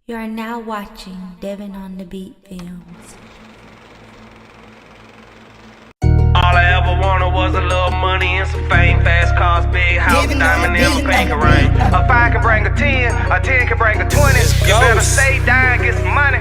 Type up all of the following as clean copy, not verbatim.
You are now watching Devin on the Beat Films. All I ever wanted was a little money and some fame, fast cars, big house, diamond in my pinky ring. A 5 can bring a 10, a 10 can bring a 20. You better stay down, get some money.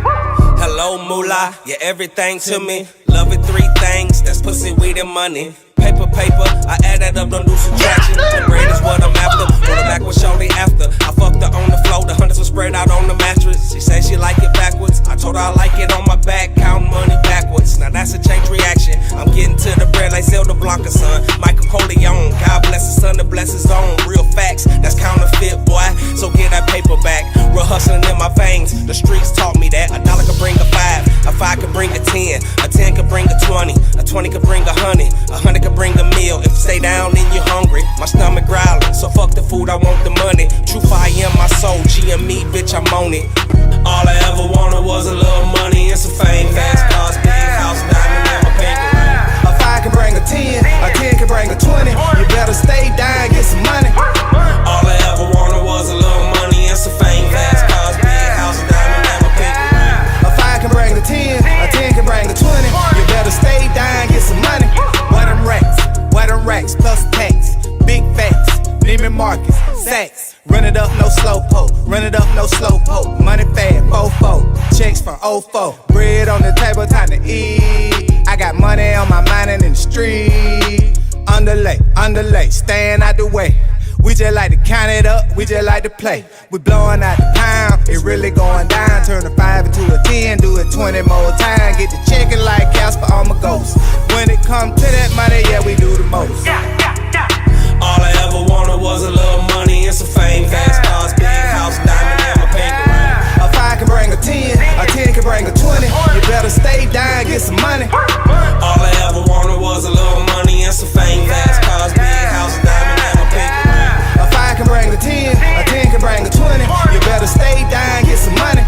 Hello, moolah, you're everything to me. Love it, 3 things, that's pussy, weed, and money. Paper, I add that up, don't do subtraction. The bread is what I'm after, on the back was shortly after. I fucked her on the floor, the hundreds were spread out on the mattress. She say she like it backwards, I told her I like it on my back, counting money backwards. Now that's a change reaction, I'm getting to the bread like Zelda Blanca, son. Michael Corleone, God bless his son to bless his own. Real facts, that's counterfeit, boy, so get that paper back. Real hustling in my veins, the streets taught me that. $1 could bring a 5, a 5 could bring a 10, a 10 could bring a 20, a 20 could bring a 100 could bring a meal. If you stay down and you're hungry, my stomach growling, so fuck the food, I want the money. True fire in my soul, GME, bitch, I'm on it. All I ever wanted was a little money and some fame, fast cars, big house, diamond in my pinky ring. A 5 can bring a 10, a 10 can bring a 20. You better stay down, get some money. All I ever wanted was a little money and some fame, fast cars, big house, diamond in my pinky ring. A 5 can bring a 10, a 10 can bring a 20. You better stay down, get some money. Where them racks, plus tax, big facts, Neiman Marcus, sacks. Run it up, no slow poke, run it up, no slow poke. Money fast, fofo, checks from 04. Bread on the table, time to eat. I got money on my mind and in the street. Underlay, staying out the way. We just like to count it up, we just like to play. We blowing out the pound, it really going down. Turn a 5 into a 10, do it 20 more times. Get the chicken like Kasper, I'm a ghost. When it come to that money, yeah, we do the most. All I ever wanted was a little money and some fame, fast cars, big house, diamond in my pinky ring. A 5 can bring a 10, a 10 can bring a 20. You better stay down, get some money. All I ever wanted was a little money and some fame, fast cars, big house, diamond in my pinky ring. A 5 can bring a 10, a 10 can bring a 20. You better stay down, get some money.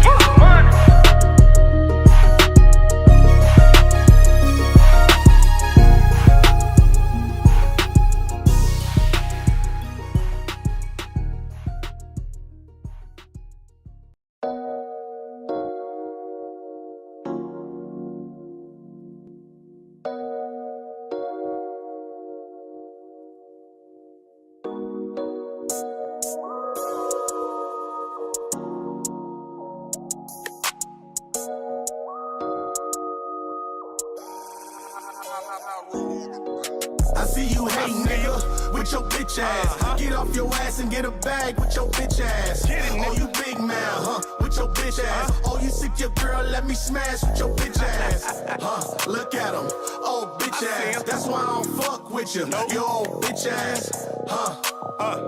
I see you hating, nigga, with your bitch ass. Get off your ass and get a bag with your bitch ass. Oh, you big man, with your bitch ass. Oh, you sick your girl, let me smash with your bitch ass. Look at him, oh, bitch ass. That's why I don't fuck with you, your old bitch ass.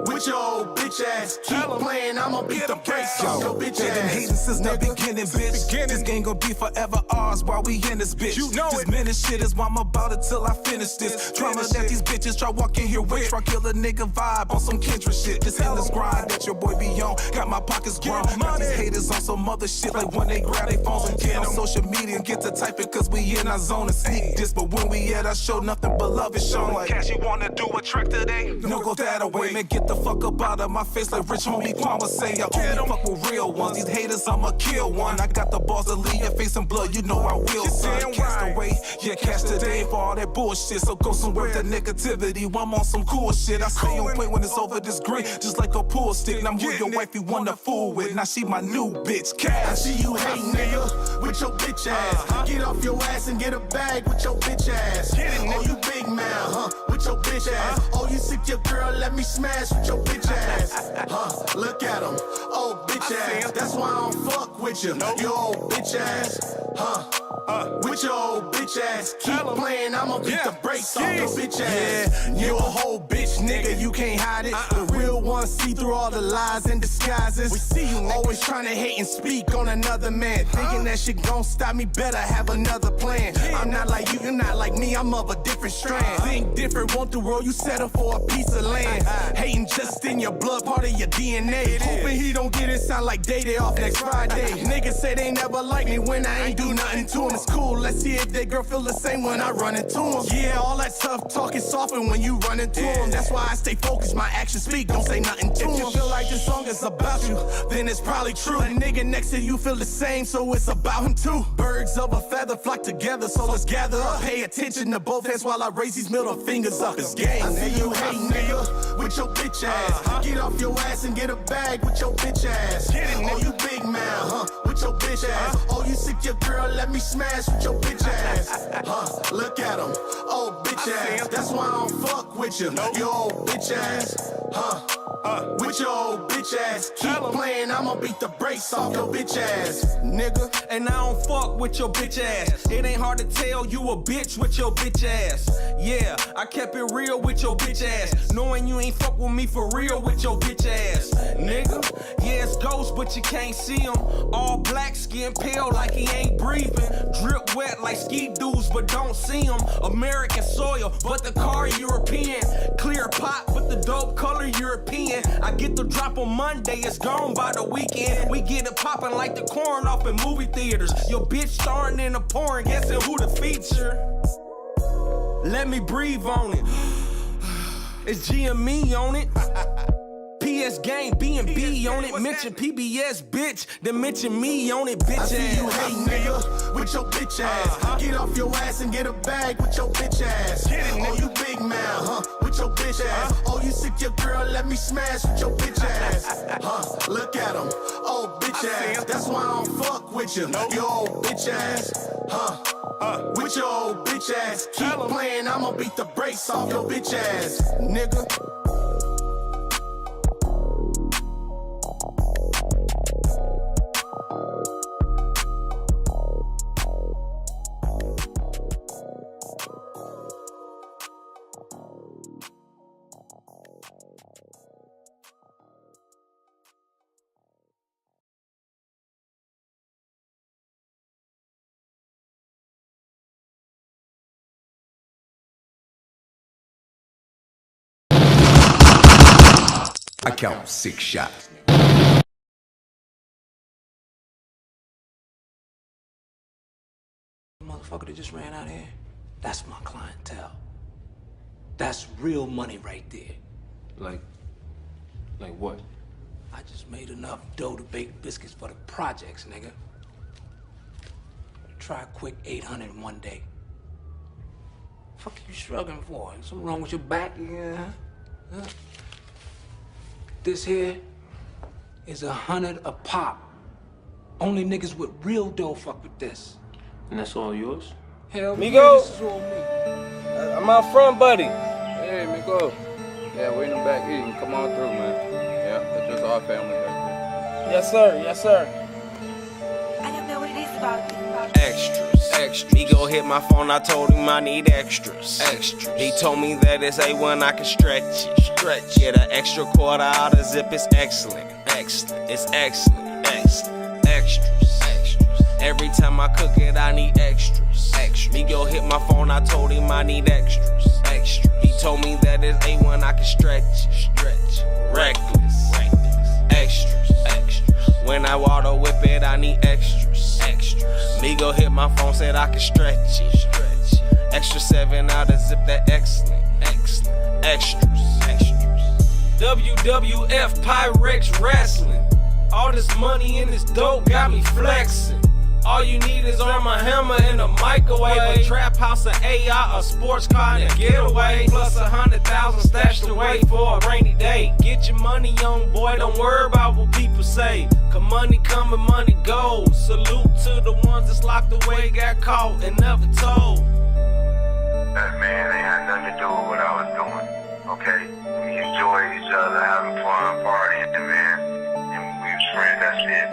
With your old bitch ass. Keep playing, I'ma beat the brakes off your bitch ass. Been hating since the beginning, bitch. This game gon' be forever ours while we in this bitch. You know this minute shit is why I'm about it till I finish this. Drama that these bitches try walking here with. Try kill a nigga vibe on some Kendra shit. This endless grind that your boy be on. Got my pockets grown. Got these haters on some other shit like when they grab their phones and get on social media and get to typing cause we in our zone and sneak this. But when we at our show, nothing but love is shown. Like, Cash, you wanna do a track today? No, go that away, man. Get the fuck up out of my face like rich homie Quan would say. I only fuck with real ones. These haters, I'ma kill one. I got the balls to leave your face in blood, you know I will, son. Cast away, yeah, cash today for all that bullshit. So go somewhere with the negativity. I'm on some cool shit. I stay on point when it's over this green, just like a pool stick. And I'm with your wife you wanna fool with. Now she my new bitch, Cash. I see you hating, nigga, with your bitch ass. Get off your ass and get a bag with your bitch ass. Oh, you big man, with your bitch ass. Oh, you sick your girl, let me smash with your bitch ass. Look at him, oh, bitch ass. That's why I don't fuck with you, your old bitch ass. With your old bitch ass. Keep playing, I'ma beat the brakes off your bitch ass. Yeah, you a whole bitch, nigga, you can't hide it. The real ones see through all the lies and disguises. We see you always trying to hate and speak on another man. Thinking that shit gon' stop me, better have another plan. I'm not like you, you're not like me, I'm of a different strand. Think different, want the world, you settle for a piece of land. Hating just in your blood, part of your DNA. Hoping he don't get it, sound like Day off next Friday. Niggas say they never like me when I ain't do nothing to him. it's cool. Let's see if that girl feel the same when I run into him. Yeah, all that tough talk is softened when you run into him. That's why I stay focused, my actions speak, don't say nothing to him. If you feel like this song is about you, then it's probably true. A nigga next to you feel the same, so it's about him too. Birds of a feather flock together, so let's gather up. Pay attention to both hands while I raise these middle fingers up. It's game. I see you hate nigga with your bitch ass. Get off your ass and get a bag with your bitch ass. Oh, you big man, with your bitch ass. Oh, you sick your girl, let me smash with your bitch ass. Look at him, oh bitch ass. That's why I don't fuck with you, your old bitch ass. With your old bitch ass. Keep playing, I'ma beat the brakes off your bitch ass, nigga. And I don't fuck with your bitch ass. It ain't hard to tell you a bitch with your bitch ass. Yeah, I kept it real with your bitch ass. Knowing you ain't fuck with me for real with your bitch ass, nigga. Yeah, it's ghosts, but you can't see him. All black, skin pale like he ain't breathing. Drip wet like ski dudes, but don't see him. American soil, but the car European. Clear pot, but the dope color European. I get the drop on Monday, it's gone by the weekend. We get it poppin' like the corn off in movie theaters. Your bitch starring in a porn, guessing who the feature. Let me breathe on it. It's GME on it. PS Gang, B&B on it. Mention PBS, bitch. Then mention me on it, bitch ass. I see you hate nigga with your bitch ass. Get off your ass and get a bag with your bitch ass. Oh, you big man, with your bitch ass. Oh, you sick your girl, let me smash with your bitch ass. Look at him, oh bitch ass. That's why I don't fuck with you, your old bitch ass. With your old bitch ass. Keep playing, I'ma beat the brakes off your bitch ass, nigga. I count 6 shots. Motherfucker that just ran out here, that's my clientele. That's real money right there. Like what? I just made enough dough to bake biscuits for the projects, nigga. Try a quick 800 in one day. Fuck you shrugging for? Something wrong with your back? Yeah. Huh? This here is 100 a pop. Only niggas with real dough fuck with this. And that's all yours? Hell, Migo? this is all me. I'm out front, buddy. Hey, Migo. Yeah, we in the back here. You can come on through, man. Yeah, that's just our family back there. Yes, sir. Yes, sir. I don't know what it is about this. Extras. He go hit my phone, I told him I need extras. He told me that it's A1, I can stretch it. Yeah, the extra quarter out of zip is excellent. It's excellent. Extras. Every time I cook it, I need extras. He go hit my phone, I told him I need extras. He told me that it's A1, I can stretch it. Reckless. Extras. When I water whip it, I need extras. Migo hit my phone, said I can stretch it. Extra 7 out of zip, that excellent. Extras. WWF Pyrex Wrestling. All this money in this dope got me flexing. All you need is Armor Hammer and a microwave, a trap house, an AI, a sports car, and a getaway. Plus 100,000 stashed away for a rainy day. Get your money on, boy, don't worry about what people say. Cause money come and money goes. Salute to the ones that's locked away, got caught and never told. That man ain't had nothing to do with what I was doing, okay? We enjoyed each other, having fun, partying, man. And we was friends, that's it.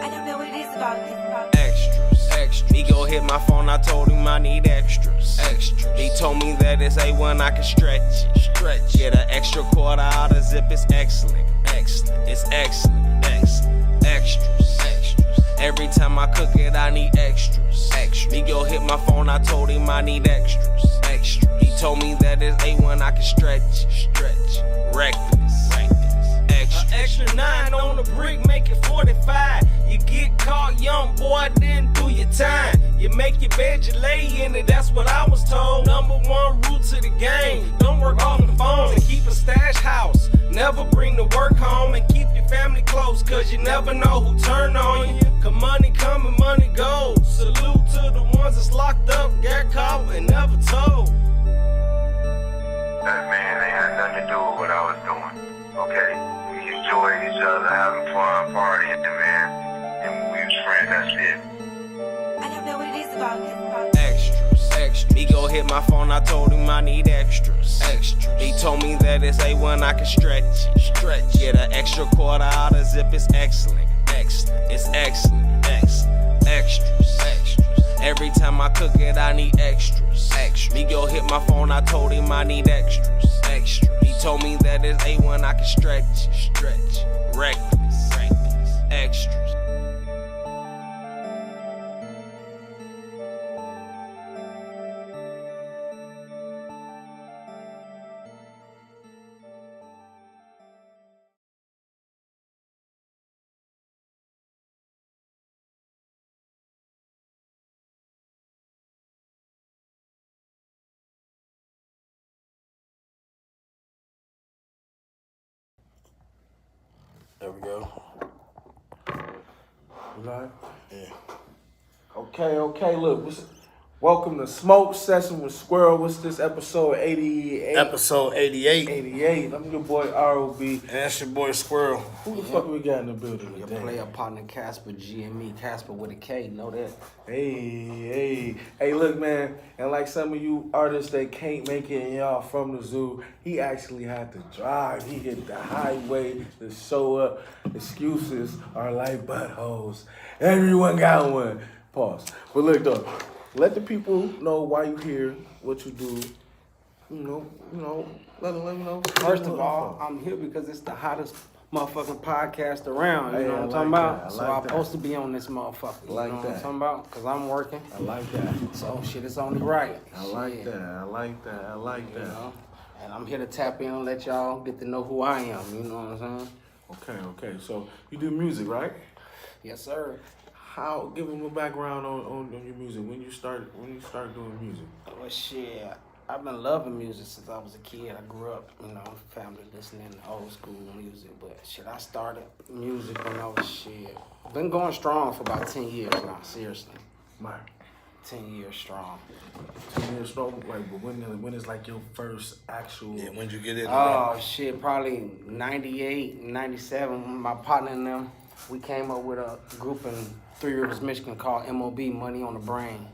I don't know what it is about this. Extras. He go hit my phone, I told him I need extras. He told me that it's A1, I can stretch it. Yeah, the extra quarter out of zip is excellent. It's excellent. Extras. Every time I cook it, I need extras. He go hit my phone, I told him I need extras. He told me that it's A1, I can stretch it. Reckless. extra 9 on the brick, make it 45. You get caught, young boy, then do your time. You make your bed, you lay in it, that's what I was told. Number 1 rule to the game, don't work off the phone and keep a stash house. Never bring the work home and keep your family close, cause you never know who turn on you. Cause money come and money goes. Salute to the ones that's locked up, got caught and never told. That man ain't had nothing to do with what I was doing. Okay? We enjoyed each other, having fun, partying, man. And we was friends, that's it. I don't know what it is about this. Extras. He go hit my phone, I told him I need extras. He told me that it's A1, I can stretch it. Get an extra quarter out of zip, it's excellent. It's excellent. Extras. Every time I cook it, I need extras. He go hit my phone, I told him I need extras. He told me that it's A1, I can stretch it. Reckless. Extras. There we go. Right? Yeah. Okay, look. Welcome to Smoke Session with Squirrel. What's this, episode 88? Episode 88. 88. I'm your boy R.O.B. And that's your boy Squirrel. Who the fuck we got in the building Your today? player partner Kasper GME, Kasper with a K, know that. Hey, look, man. And like some of you artists that can't make it and y'all from the zoo, he actually had to drive. He hit the highway to show up. Excuses are like buttholes. Everyone got one. Pause. But look, though. Let the people know why you here, what you do. You know, let them know. First of all, I'm here because it's the hottest motherfucking podcast around. You know what I'm talking about? So I'm supposed to be on this motherfucker. You know what I'm talking about? Because I'm working. I like that. So shit is only right. I like that. You know? And I'm here to tap in and let y'all get to know who I am. You know what I'm saying? Okay. So you do music, right? Yes, sir. Give them a background on your music. When you start doing music? Well, shit, I've been loving music since I was a kid. I grew up, family listening to old school music. But shit, I started music when I was been going strong for about 10 years now. Seriously, Right. 10 years strong. 10 years strong. Like, but when is like your first actual? Yeah, when'd you get in? Oh shit, probably 98, 97. My partner and them, we came up with a group in Three Rivers, Michigan called MOB, Money on the Brain.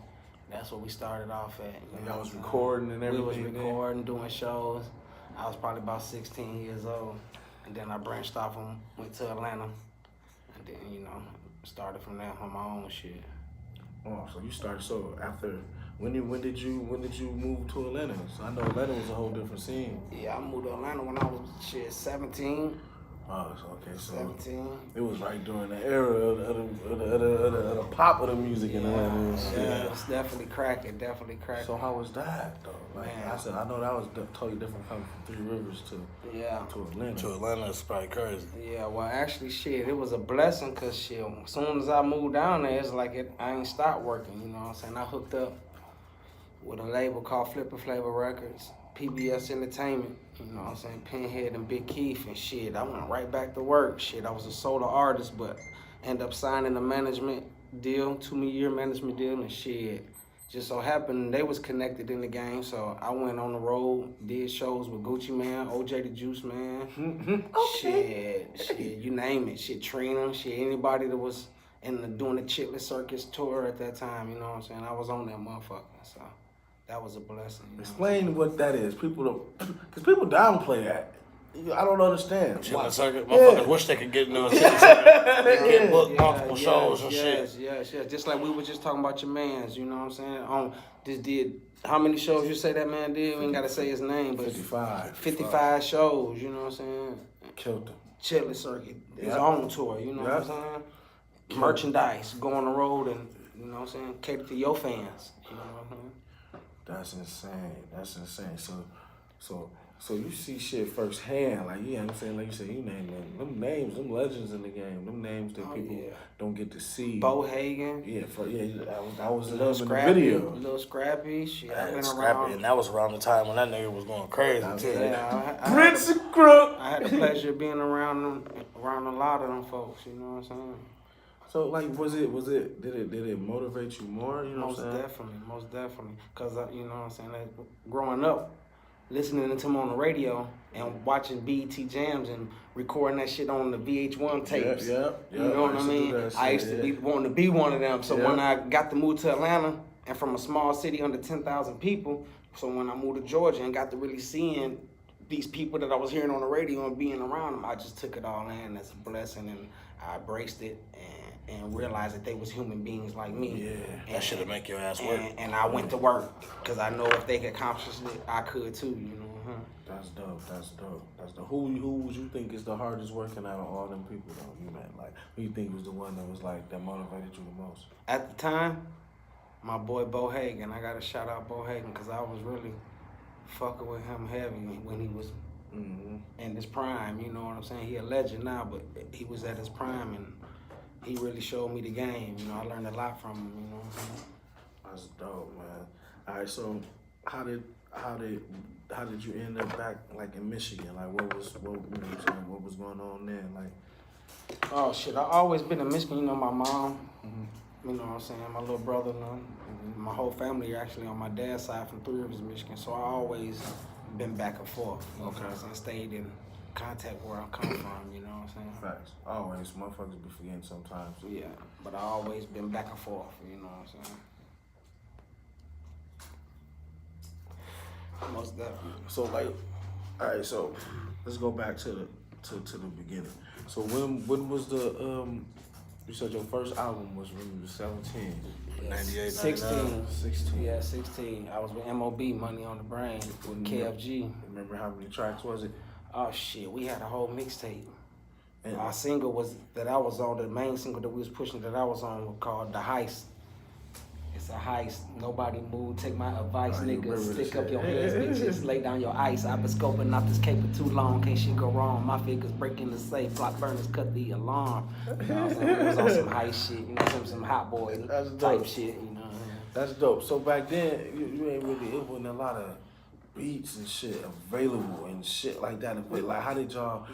That's what we started off at. Y'all was recording and everything. We was recording, doing shows. I was probably about 16 years old. And then I branched off and went to Atlanta. And then, started from there on my own shit. Oh, so you started, after, when did you move to Atlanta? So I know Atlanta was a whole different scene. Yeah, I moved to Atlanta when I was 17. Oh, okay, so 17. It was right during the era of the pop of the music in Atlanta. Yeah, it was definitely cracking, So how was that though? Like I said, I know that was totally different coming from Three Rivers to Atlanta. To Atlanta, it's probably crazy. Yeah, well, actually, shit, it was a blessing because shit, as soon as I moved down there, it's like I ain't stopped working. You know what I'm saying? I hooked up with a label called Flipper Flavor Records, PBS Entertainment. You know what I'm saying? Pinhead and Big Keith and shit. I went right back to work. Shit, I was a solo artist, but ended up signing a management deal, 2-year management deal, and shit. Just so happened they was connected in the game, so I went on the road, did shows with Gucci Man, OJ the Juice Man, shit, you name it, shit, Trina, shit, anybody that was doing the Chitlin Circus tour at that time, you know what I'm saying? I was on that motherfucker, so that was a blessing. Explain what that is. Because people downplay that. I don't understand. Chitlin Circuit, motherfuckers wish they could get into a Chitlin Circuit. Get booked multiple shows and shit. Yes. Just like we were just talking about your mans, you know what I'm saying? How many shows you say that man did? We ain't got to say his name, but 55 shows, you know what I'm saying? Killed him. Chitlin Circuit, his own tour, you know what I'm saying? Merchandise, go on the road and, you know what I'm saying, cater to your fans, you know what I'm saying? That's insane. So So you see shit firsthand, like I'm saying, like you said, you name them names, them legends in the game, them names that people don't get to see. Bo Hagen. That was a little scrappy, video. A little scrappy. Shit, I went around. And that was around the time when that nigga was going crazy too. Prince and Crook. I had the pleasure of being around a lot of them folks. You know what I'm saying? So like, did it motivate you more? You know what I'm saying? Most definitely. Cause you know what I'm saying. Like, growing up, listening to him on the radio and watching BET Jams and recording that shit on the VH1 tapes. Yeah. You know what I mean? I used to be wanting to be one of them. So when I got to move to Atlanta and from a small city under 10,000 people, so when I moved to Georgia and got to really seeing these people that I was hearing on the radio and being around them, I just took it all in as a blessing, and I embraced it and realized that they was human beings like me. That should have make your ass work. And I went to work because I know if they could accomplish it, I could too. You know. That's dope. Who would you think is the hardest working out of all them people though? You met like, who you think was the one that was like that motivated you the most? At the time, my boy Bo Hagen. I gotta shout out Bo Hagen because I was really fucking with him heavy when he was in his prime. You know what I'm saying? He a legend now, but he was at his prime and he really showed me the game. You know, I learned a lot from him. You know what I'm saying? That's dope, man. All right, so how did you end up back like in Michigan? Like what was going on there? Like, oh shit, I always been in Michigan. You know, my mom. You know what I'm saying? My little brother, my whole family actually on my dad's side from 3 Rivers, Michigan. So I always been back and forth. You know what I'm saying? Stayed in contact where I come from. You know what I'm saying? Facts. Always, motherfuckers be forgetting sometimes. Yeah, but I always been back and forth. You know what I'm saying? Most definitely. So like, all right. So let's go back to the beginning. So when was the you said your first album was when you were 17? 98, 16. 16. Yeah, 16. I was with MOB, Money on the Brain, with KFG. Remember how many tracks was it? Oh shit, we had a whole mixtape. And our single that I was on, the main single that we was pushing that I was on was called The Heist. It's a heist. Nobody move. Take my advice, nigga. Stick up your hands, bitches. Lay down your ice. I've been scoping out this cape for too long. Can't shit go wrong. My fingers breaking the safe. Block burners cut the alarm. You know what I'm saying? It was on some heist shit. You know, some hot boy type shit. You know. That's dope. So back then, you ain't really. It wasn't a lot of beats and shit available and shit like that. But like, how did y'all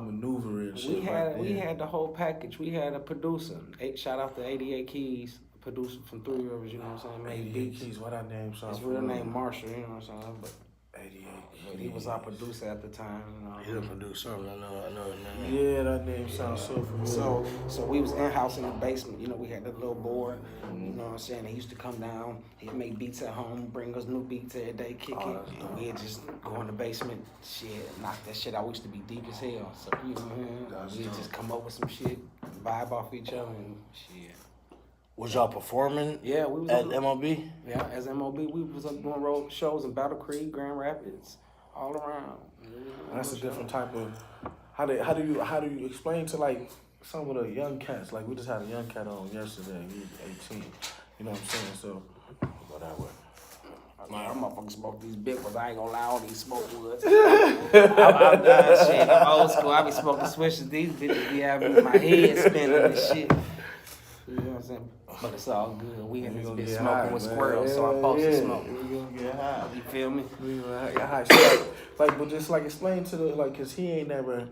maneuver and shit? We had the whole package. We had a producer. Shout out to 88 Keys. Producer from 3 Rivers, you know what I'm saying? Made beats. Keys, what that name? His real name Marshall, you know what I'm saying? But 88 But he was our producer at the time, you know. He the producer, I know his name. Yeah, that name sounds so familiar. So we was in-house in the basement, you know, we had that little board, you know what I'm saying? He used to come down, he'd make beats at home, bring us new beats every day, kick it, and we'd just go in the basement, knock that shit out. We used to be deep as hell, so you know, we'd just come up with some shit, vibe off each other and shit. Was y'all performing? Yeah, we was at MOB. Yeah, as MOB, we was up doing road shows in Battle Creek, Grand Rapids, all around. That's a different type of. How do you explain to like some of the young cats? Like we just had a young cat on yesterday. He was 18. You know what I'm saying? So go that way. I'm motherfucking smoke these big ones. I ain't gonna lie, all these smoke woods. I'm done shit. I'm old school. I be smoking swishers. These bitches be having my head spinning and shit. You know what I'm saying? But it's all good. We in this bitch smoking with Squirrel, so I'm supposed to smoke. We gonna get high. You feel me? We gonna get high. So, like, but just like explain to the cause he ain't never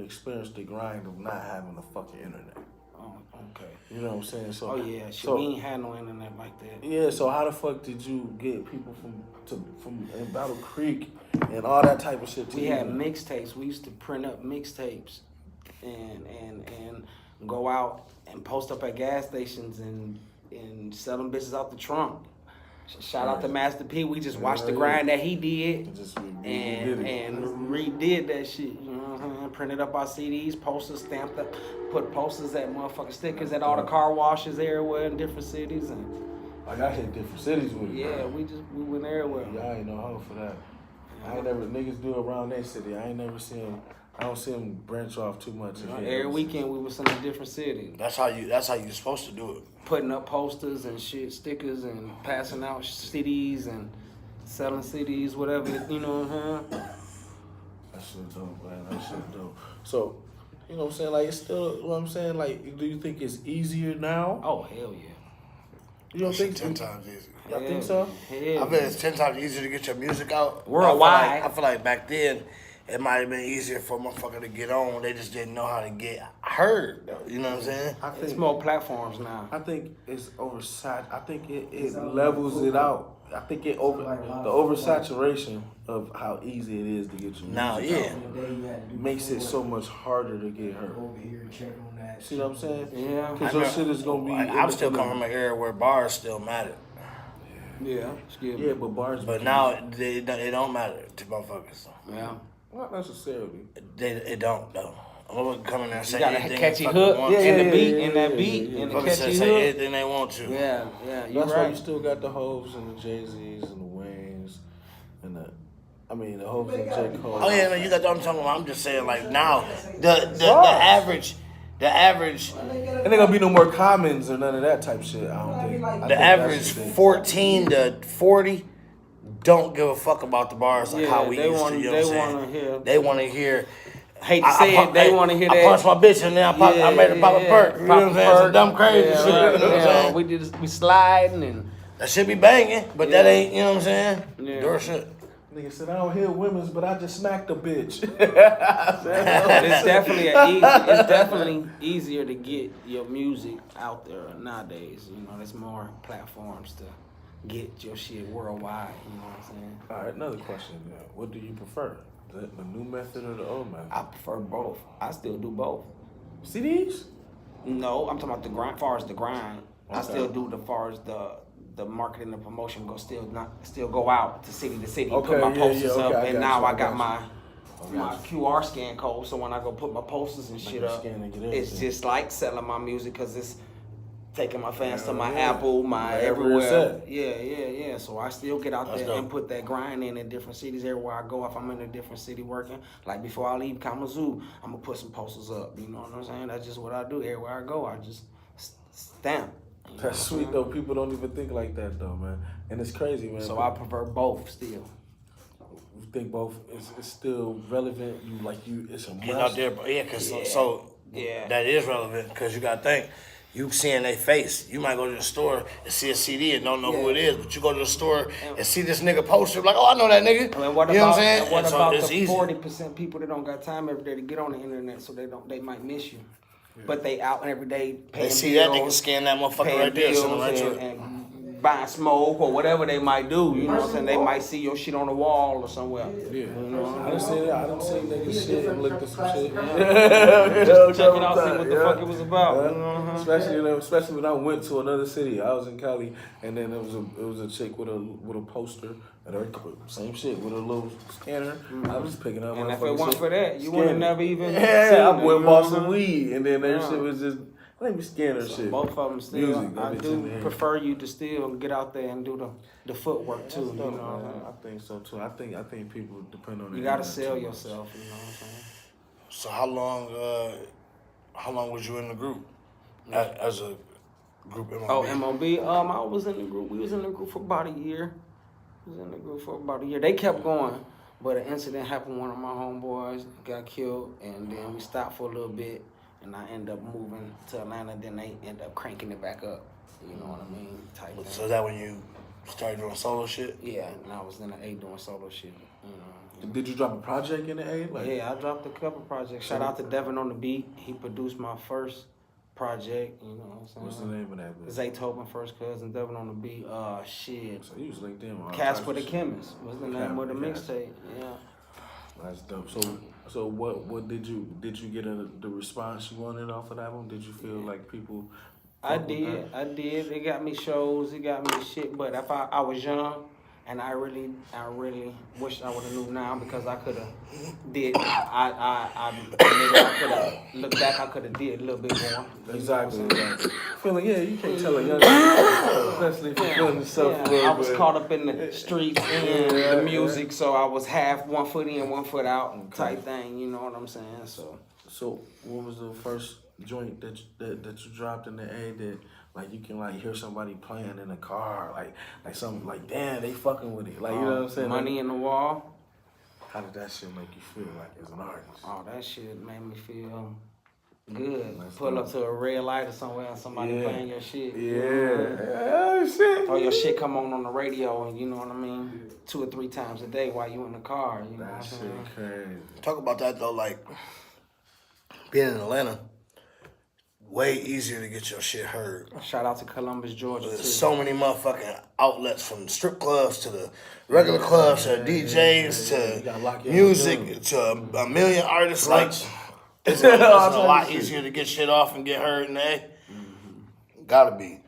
experienced the grind of not having a fucking internet. Oh, okay. You know what I'm saying? So, we ain't had no internet like that. Yeah. So how the fuck did you get people from in Battle Creek and all that type of shit? We had mixtapes. We used to print up mixtapes and go out and post up at gas stations and sell them bitches out the trunk. Shout out to Master P. We just watched the grind that he did and redid that shit. You know what I'm saying? Printed up our CDs, posters stamped up, put posters at motherfucking stickers at all the car washes everywhere in different cities. And like I hit different cities with it. Yeah, we went everywhere. Y'all ain't no hoe for that. I ain't never niggas do it around that city. I ain't never seen. I don't see them branch off too much. Every weekend we was in a different city. That's how you're supposed to do it. Putting up posters and shit, stickers, and passing out CDs and selling CDs, whatever, you know what I'm saying? shit dope, man. That shit dope. So, you know what I'm saying? Like, it's still, you know what I'm saying? Like, do you think it's easier now? Oh, hell yeah. You don't think 10 times easier. I think so? I bet it's 10 times easier to get your music out. Worldwide. I feel like back then, it might have been easier for a motherfucker to get on. They just didn't know how to get heard, though. You know what I'm saying? I think It's more platforms now. I think it's oversat. I think it levels it out. I think the oversaturation of how easy it is to get your Now, music yeah. out makes it so much harder to get heard. See what I'm saying? Yeah. Because your shit is gonna be. I'm still coming from an era where bars still mattered. Yeah. Yeah, but bars. But now it don't matter to motherfuckers. Yeah. Not necessarily. It don't though. I'm gonna come in there and say You got a anything catchy they fucking hook want. in the beat, in that beat, in the Fuckers catchy say hook. anything they want to. Yeah, yeah, you're That's why right. you still got the Hoves and the Jay-Z's and the Waynes and the Hoves and J. Cole. Oh yeah, man, you got what I'm talking about. I'm just saying, like now, the average. And there gonna be no more Commons or none of that type shit. I don't think. I The think average that's the thing. 14 to 40 don't give a fuck about the bars like Yeah, how we they used wanna- to. You know they what I'm wanna saying? hear- They want to hear. Hate to say it, they want to hear that. I punched my bitch and then I made her pop a perk. You know what I'm saying? Some dumb crazy shit. You know what I'm saying? We sliding and That should be banging, but that ain't. You know what I'm saying? Yeah. Your shit. Nigga said I don't hear women's, but I just smacked a bitch. it's definitely easier to get your music out there nowadays. You know, there's more platforms to get your shit worldwide. You know what I'm saying? All right, another question. What do you prefer? The new method or the old method? I prefer both. I still do both. CDs? No, I'm talking about the grind. As far as the grind, I Okay. still do the far as the marketing and promotion still go out to city, Okay, put my yeah, posters yeah, okay, up, I and got now you, I I got got my QR scan code. So when I go put my posters and shit up, scan and get it's everything. just like selling my music because it's taking my fans to my Yeah. Apple, my Everywhere it's everywhere. at. Yeah. So I still get out That's there and dope. put that grind in different cities everywhere I go. If I'm in a different city working, like before I leave Kalamazoo, I'm gonna put some posters up. You know what I'm saying? That's just what I do everywhere I go. I just stamp. You know That's what I'm sweet though. People don't even think like that though, man. And it's crazy, man. So I prefer both still. You think both is still relevant? It's a must. Get out there, yeah, because so Yeah. that is relevant because you got to think. You seeing their face. You might go to the store and see a CD and don't know who it is, but you go to the store and see this nigga poster, like, oh, I know that nigga. I mean, what you know about, what I'm saying? and what And so about it's the easy. 40% people that don't got time every day to get on the internet, so they might miss you, but they out every day paying They see that bills, nigga scan that motherfucker paying right there, send him bills right to it. and buying smoke or whatever they might do. You know what I'm saying? They might see your shit on the wall or somewhere. Yeah. You know? I done seen that. I done seen niggas shit and looked at some shit. Just check it out, see what the fuck it was about. Especially when I went to another city. I was in Cali, and then it was a chick with a poster and her same shit with a little scanner. I was picking up. And if it motherfucking weren't shit, for that, you would have scanning. never even Yeah, seen I it, went you bought know some what I mean? weed, and then that Yeah. shit was just let me scan her shit. Both of them still. Music, that I bitch do in there. prefer you to still get out there and do the footwork too. That's You dope, know what I'm man. saying? I think so too. I think people depend on You the gotta internet sell too much. yourself. You know what I'm saying? So how long was you in the group as a group MOB? Oh, MOB. I was in the group. We was in the group for about a year. They kept going, but an incident happened. One of my homeboys got killed, and then we stopped for a little bit, and I ended up moving to Atlanta. Then they ended up cranking it back up. You know what I mean? Type thing. So is that when you started doing solo shit? Yeah, and I was in the A doing solo shit. You know. Did you drop a project in the A? Yeah, I dropped a couple projects. Shout out to Devin on the beat. He produced my first project. You know what I'm saying? What's the name of that? Zaytoven, first cousin, Devin on the beat. Shit. So you was linked in with all Casper types the of shit. Chemist was the name of the mixtape. Yeah. That's dope. So what did you get the response you wanted off of that one? Did you feel like people? I did. It got me shows. It got me shit. But if I was young, and I really wish I would have knew now because I could have did. I could have looked back. I could have did a little bit more. Exactly. Feeling you can't tell a young man, especially if you're feeling yourself. I was caught up in the streets and the music, so I was half 1 foot in, 1 foot out type thing. You know what I'm saying? So what was the first joint that you dropped in the A that like you can like hear somebody playing in a car like something like damn they fucking with it like you know what I'm saying? Money in the Wall. How did that shit make you feel like as an artist? Oh, that shit made me feel good. Pull up to a red light or somewhere and somebody playing your shit. Yeah. Shit. Or your shit come on the radio and you know what I mean? 2 or 3 times a day while you in the car. You know what I'm That saying? shit crazy. Talk about that though, like being in Atlanta, way easier to get your shit heard. Shout out to Columbus, Georgia, There's too. so many motherfucking outlets, from the strip clubs to the regular clubs to DJs to music to a million artists. Like, it's a lot easier to get shit off and get heard in the A. Gotta be.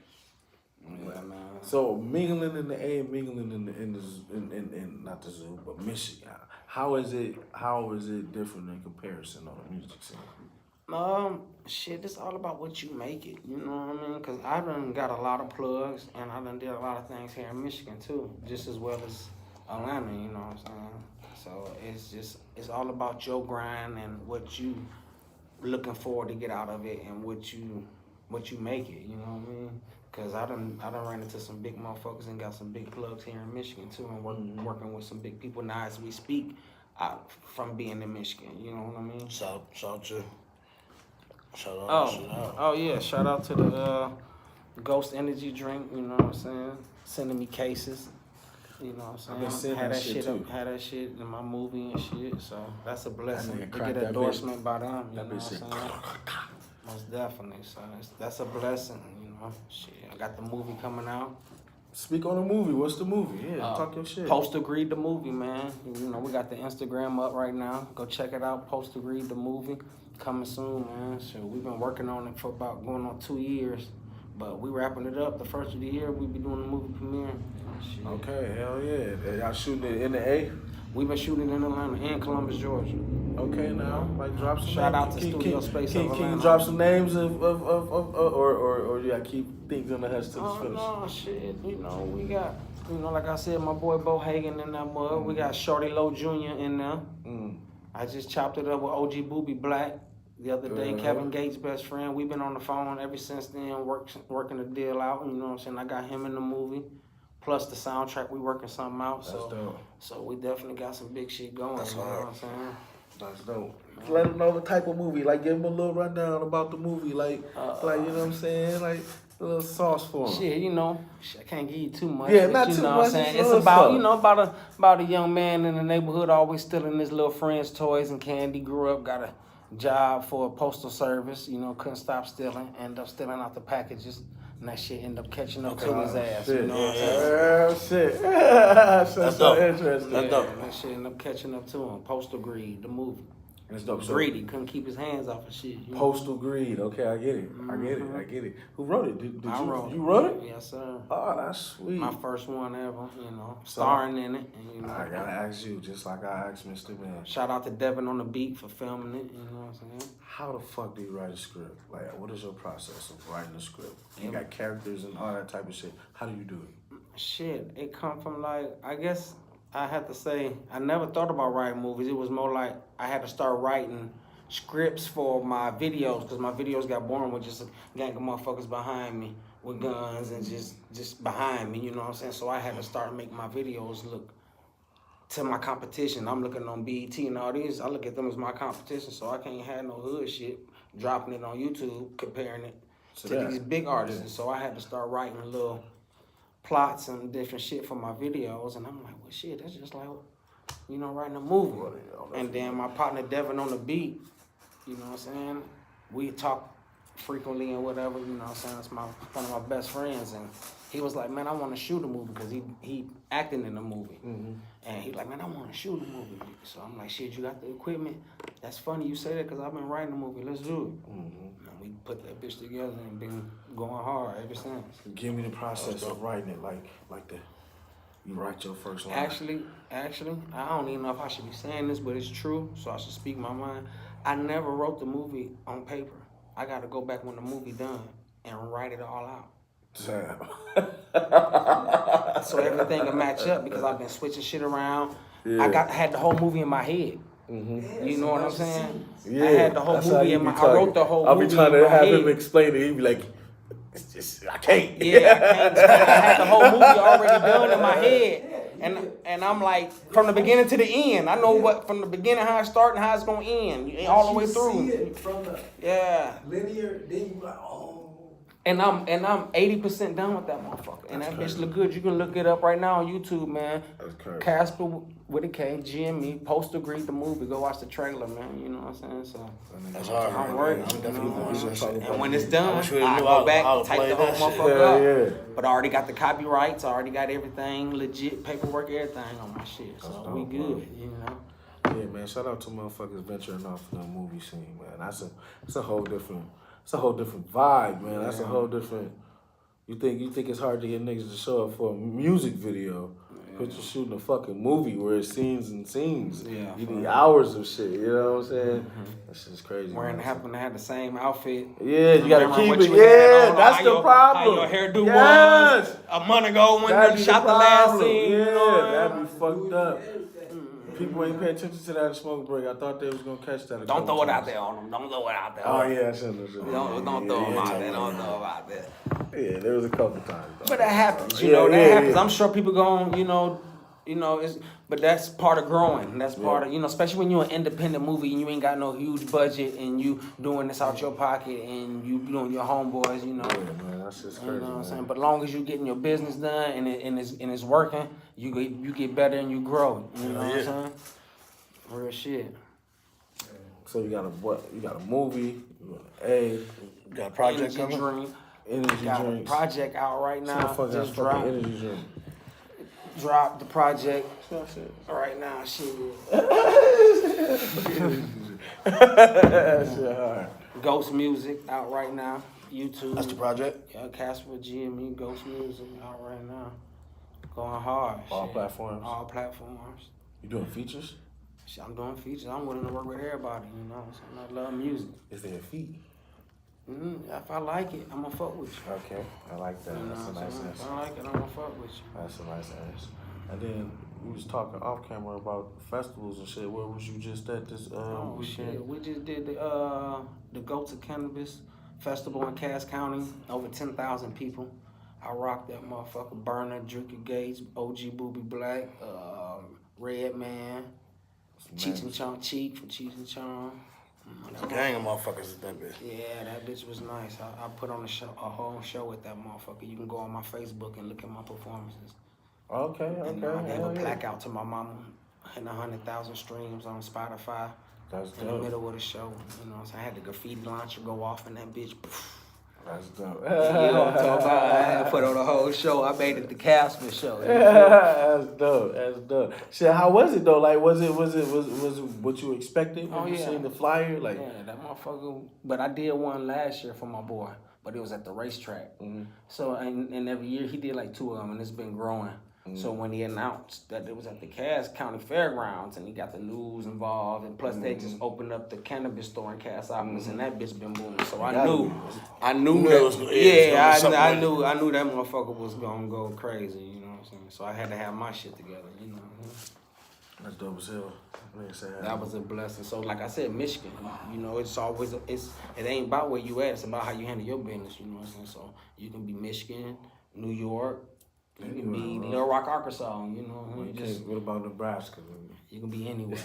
So mingling in the A, mingling in not the zoo, but Michigan. How is it different in comparison on the music scene? Shit, it's all about what you make it, you know what I mean? Because I done got a lot of plugs, and I done did a lot of things here in Michigan, too, just as well as Atlanta, you know what I'm saying? So it's all about your grind and what you looking forward to get out of it and what you make it, you know what I mean? Because I done ran into some big motherfuckers and got some big plugs here in Michigan, too, and working with some big people now as we speak from being in Michigan, you know what I mean? Shout you. Shout out. Oh yeah, shout out to the Ghost Energy drink, you know what I'm saying? Sending me cases, you know what I'm saying? Had that shit in my movie and shit, so that's a blessing to get an endorsement by them, you know what I'm saying? Most definitely, so that's a blessing, you know? Shit, I got the movie coming out. Speak on the movie. What's the movie? Yeah, talk your shit. Post Agreed the movie, man. You know, we got the Instagram up right now. Go check it out. Post Agreed the movie. Coming soon, man. So we've been working on it for about going on 2 years. But we wrapping it up. The first of the year, we be doing the movie premiere. Shit. Okay, hell yeah. Y'all shooting it in the A? We've been shooting in Atlanta and Columbus, Georgia. Okay, now, like drop some Shout names. out to Studio Space of Atlanta. Can you drop some names or you gotta keep things on the hush till it's finished? No, shit. You know, we got, you know, like I said, my boy Bo Hagen in that mug. We got Shorty Low Jr. in there. I just chopped it up with OG Booby Black the other day. Kevin Gates' best friend. We've been on the phone ever since then, working the deal out. You know what I'm saying? I got him in the movie. Plus the soundtrack, we working something out. That's dope. So we definitely got some big shit going. That's you know what I'm saying? That's dope. Let them know the type of movie. Like, give them a little rundown about the movie. Like you know what I'm saying? Like, a little sauce for them. Shit, you know, I can't give you too much. Yeah, not you too know much. What I'm saying? It's about, you know, about a young man in the neighborhood always stealing his little friends' toys and candy. Grew up, got a job for a postal service. You know, couldn't stop stealing. Ended up stealing out the packages. And that shit ended up catching up to his ass. Shit. You know what I'm saying? Shit. That's so interesting. That's dope. That shit ended up catching up to him. Postal Greed, the movie. That's dope. Greedy, couldn't keep his hands off of shit. You know? Postal Greed. Okay, I get it. I get it. Who wrote it? Did I you wrote it. You wrote it? Yes, sir. Oh, that's sweet. My first one ever, you know, starring in it. And, you know, I gotta ask you, just like I asked Mr. Man. Shout out to Devin on the beat for filming it, you know what I'm saying? How the fuck do you write a script? Like, what is your process of writing a script? You got characters and all that type of shit. How do you do it? Shit, it come from like, I guess I have to say, I never thought about writing movies. It was more like I had to start writing scripts for my videos because my videos got boring with just a gang of motherfuckers behind me with guns and just behind me, you know what I'm saying? So I had to start making my videos look to my competition. I'm looking on BET and all these. I look at them as my competition, so I can't have no hood shit, dropping it on YouTube, comparing it to these big artists. And so I had to start writing little plots and different shit for my videos. And I'm like, well, shit, that's just like, you know, writing a movie. And then my partner Devin on the beat, you know what I'm saying? We talk frequently and whatever, you know what I'm saying? That's one of my best friends. And he was like, man, I want to shoot a movie because he acting in the movie. And he like, man, I want to shoot a movie. So I'm like, shit, you got the equipment? That's funny you say that because I've been writing a movie. Let's do it. And we put that bitch together and been going hard ever since. Give me the process of writing it, like the you write your first line. Actually, I don't even know if I should be saying this, but it's true, so I should speak my mind. I never wrote the movie on paper. I got to go back when the movie done and write it all out. Damn. So everything will match up because I've been switching shit around. I had the whole movie in my head. You know what I'm saying? Yeah, I had the whole movie in my head. I wrote the whole movie in my head. I'll be trying to have him explain it. He'd be like, it's just, I can't. Yeah, I had the whole movie already done in my head. And I'm like, from the beginning to the end. I know what from the beginning how it started and how it's gonna end. All the way through. See it from the linear, then you like, oh. And I'm 80% done with that motherfucker. And that bitch look good. You can look it up right now on YouTube, man. That's crazy. Kasper with a K, GME, post agreed the movie. Go watch the trailer, man. You know what I'm saying? So that's hard. I'm working. I'm definitely going to watch it. And when it's done, I go back, type the whole motherfucker up. But I already got the copyrights. I already got everything, legit paperwork, everything on my shit. So we good, you know. Yeah, man. Shout out to motherfuckers venturing off the movie scene, man. That's a whole different. It's a whole different vibe, man. That's a whole different. You think it's hard to get niggas to show up for a music video, but you're shooting a fucking movie where it's scenes and scenes. Yeah, you need hours of shit. You know what I'm saying? That shit's crazy. Happen to have the same outfit. Yeah, you gotta keep it. Yeah, that's the problem. How your hairdo was a month ago when you shot the last scene. Yeah, that'd be fucked up. People ain't pay attention to that smoke break. I thought they was gonna catch that. Don't throw it out there on them. Don't throw it out there. Oh yeah, I shouldn't. Don't throw them out there. Don't throw them out there. Yeah, there was a couple times. Though. But that happens. You know, that happens. I'm sure people going, you know, but that's part of growing. That's part of, especially when you're an independent movie and you ain't got no huge budget and you doing this out your pocket and you doing your homeboys, Yeah, man, that's just crazy. You know what I'm saying? But as long as you getting your business done and it's working, you get better and you grow. You know what I'm saying? Real shit. So you got a movie, you got a project Energy coming? Energy got drink. a project out right now. Just dropped. Energy drink. Drop the project right now. Shit. Shit hard. Ghost Music out right now. YouTube. That's the project? Yeah, Kasper GME, Ghost Music out right now. Going hard. All shit. platforms? All platforms. You doing features? Shit, I'm doing features. I'm willing to work with everybody, you know. So I love music. Is there a fee? If I like it, I'm gonna fuck with you. Okay, I like that. That's a nice answer. If I like it, I'm gonna fuck with you. That's a nice answer. And then we was talking off camera about festivals and shit. Where was you just at this weekend? Shit. We just did the Go to Cannabis Festival in Cass County. Over 10,000 people. I rocked that motherfucker. Burner, Drinker Gates, OG Booby Black, Red Man, Cheech and Chong, Cheek from Cheech and Chong. A gang of motherfuckers at that bitch. Yeah, that bitch was nice. I put on a whole show with that motherfucker. You can go on my Facebook and look at my performances. Okay. And I gave a plaque out to my mama and 100,000 streams on Spotify. That's in the dope. middle of the show. You know what I'm saying? I had the graffiti launcher go off in that bitch. That's dope. You know what I'm talking about? I had put on the whole show. I made it the Kasper show. That's dope. That's dope. Shit, how was it though? Like, was it what you expected when you seen the flyer? Like, yeah, that motherfucker. But I did one last year for my boy, but it was at the racetrack. Mm-hmm. So and every year he did like 2 of them, and it's been growing. So when he announced that it was at the Cass County Fairgrounds and he got the news involved, and plus they just opened up the cannabis store in Cassopolis, and that bitch been booming. So I knew that, knew that motherfucker was gonna go crazy. You know what I'm saying? So I had to have my shit together. You know. That's dope as hell. That was a blessing. So like I said, Michigan, you know, it ain't about where you at. It's about how you handle your business. You know what I'm saying? So you can be Michigan, New York. You can be Little Rock, Arkansas, you know. What about Nebraska? You can be anywhere.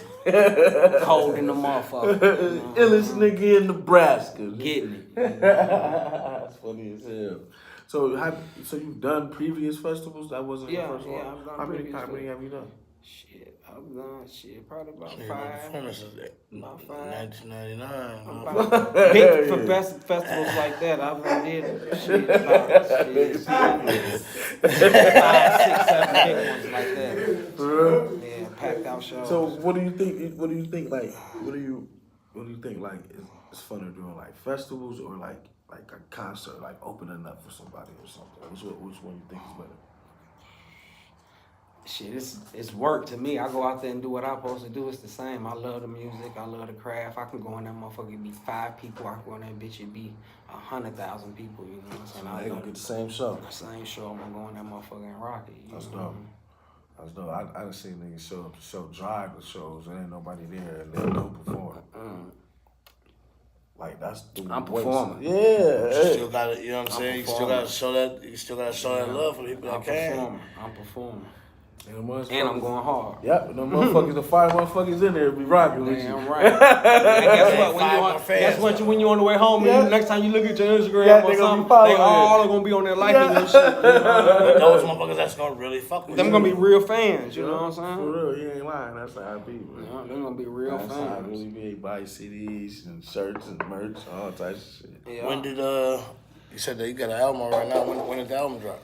Cold in the motherfucker. Illest nigga in Nebraska. Getting it. That's funny as hell. So you've done previous festivals? That wasn't the first one? I've done How many have you done? Shit, I've done probably about 5. About 5. 1999. Big for best festivals like that, I've did about 5, 6, 7 big ones like that. For real? Yeah, packed out shows. So what do you think? What do you think? Like, what do you think? Like, it's funner doing like festivals or like a concert, like opening up for somebody or something? Which one you think is better? Shit, it's work to me. I go out there and do what I'm supposed to do. It's the same. I love the music. I love the craft. I can go in that motherfucker, it'd be 5 people. I can go in that bitch, it'd be 100,000 people. You know what I'm saying? They gonna get the same show. Same show. I'm gonna go in that motherfucker and rock it. That's dope. That's dope. I done seen niggas show up to show drive the shows and ain't nobody there and they don't perform. Like that's the I'm performing. Yeah. You still gotta, you know what I'm saying? You still gotta show that love for the people that can. I'm performing. And I'm going hard. Yep, them motherfuckers, the 5 motherfuckers in there be rocking with you. Damn right. And guess what? When you on the way home, next time you look at your Instagram or something, they all are gonna be on there liking your shit. You know? Those motherfuckers that's gonna really fuck with them you. Gonna be real fans. You know what I'm saying? For real, you ain't lying. That's how I be, man. Yeah, they're gonna be real that's fans. How I really be. Buy CDs and shirts and merch, all types of shit. Yeah. When did you said that you got an album out right now? When did the album drop?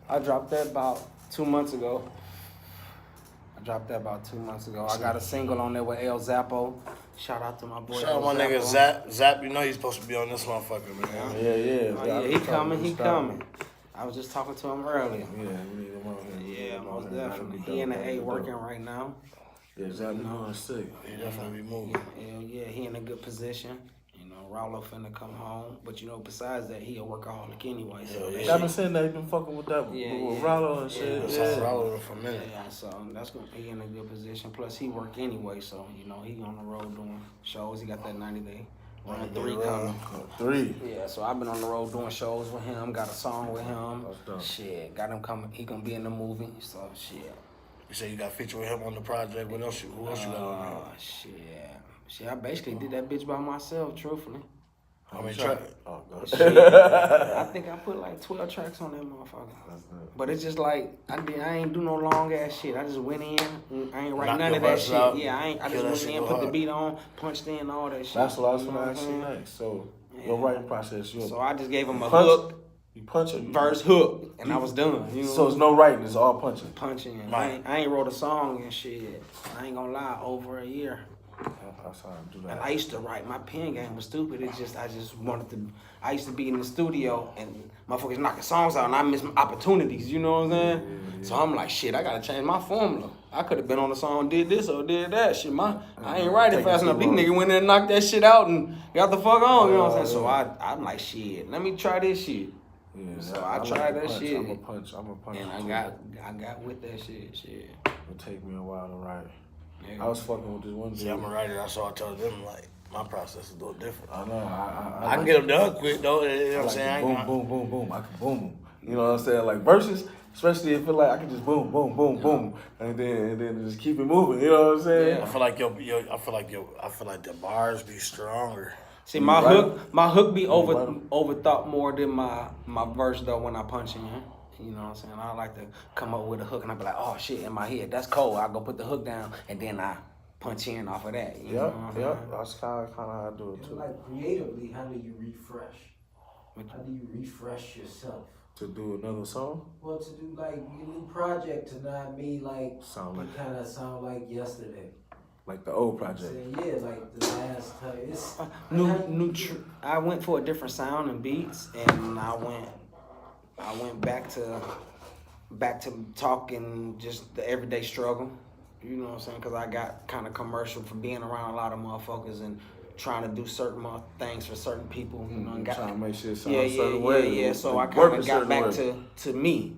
I dropped that about 2 months ago. I got a single on there with El Zappo. Shout out to my boy. Shout out my nigga Zap. Zap, you know he's supposed to be on this motherfucker, man. Yeah. He coming. I was just talking to him earlier. Yeah, we need him on here. Yeah, most definitely. He in the A working right now. Yeah, Zap be doing sick. He definitely be moving. Yeah, he in a good position. You know, Rollo finna come home. But you know, besides that, he a workaholic anyway. So I've been saying that he been fucking with that with Rollo and shit. Yeah, Rollo for a minute. Yeah, so that's gonna be in a good position. Plus, he work anyway, so you know he on the road doing shows. He got that 90-day run 3 coming. 3. Yeah, so I've been on the road doing shows with him. Got a song with him. Shit, got him coming. He gonna be in the movie. So shit. You say you got feature with him on the project. Who else you got on there? Shit, I basically did that bitch by myself, truthfully. How many tracks? Oh, God. Shit. I think I put like 12 tracks on that motherfucker. But it's just like, I ain't do no long ass shit. I just went in, I ain't write none of that shit. Out, yeah, I just went in, put the beat on, punched in, all that shit. That's what I was gonna ask you next. So, your writing process, so I just gave him a hook. You punch it. Verse hook, and I was done. You know? So it's no writing, it's all punching. Punching. I ain't wrote a song and shit. I ain't gonna lie, over a year. That's how I do that. And I used to write. My pen game was stupid. I just wanted to. I used to be in the studio and motherfuckers knocking songs out, and I missed opportunities. You know what I'm saying? Yeah. So I'm like, shit, I gotta change my formula. I could have been on the song, did this or did that. Shit, I ain't writing fast enough. These niggas went in and knocked that shit out and got the fuck on. You know what I'm saying? So I'm like, shit, let me try this shit. Yeah, so I tried that shit. I'm a punch. And I got with that shit. It'll take me a while to write. Yeah. I was fucking with this one dude. See, I'm a writer. That's why I told them, like, my process is a little different. I know. I can get them done quick, though. You know what I'm saying? Boom. I can boom them. You know what I'm saying? Like, verses, especially if it like I can just boom, and then just keep it moving. You know what I'm saying? Yeah. I feel like the bars be stronger. See, my hook be overthought more than my verse though when I punch in. You know what I'm saying? I like to come up with a hook and I be like, oh shit, in my head, that's cold. I go put the hook down and then I punch in off of that. Yep. That's kind of how I do it too. Like creatively, how do you refresh? How do you refresh yourself? To do another song? Well, to do like your new project to not be like kind of sound like yesterday. Like the old project. Yeah, like the last time. It's I went for a different sound and beats, and I went back to talking just the everyday struggle. You know what I'm saying? Because I got kind of commercial from being around a lot of motherfuckers and trying to do certain things for certain people. You know, and trying to make shit sound a certain way. Yeah. So I kind of got back to me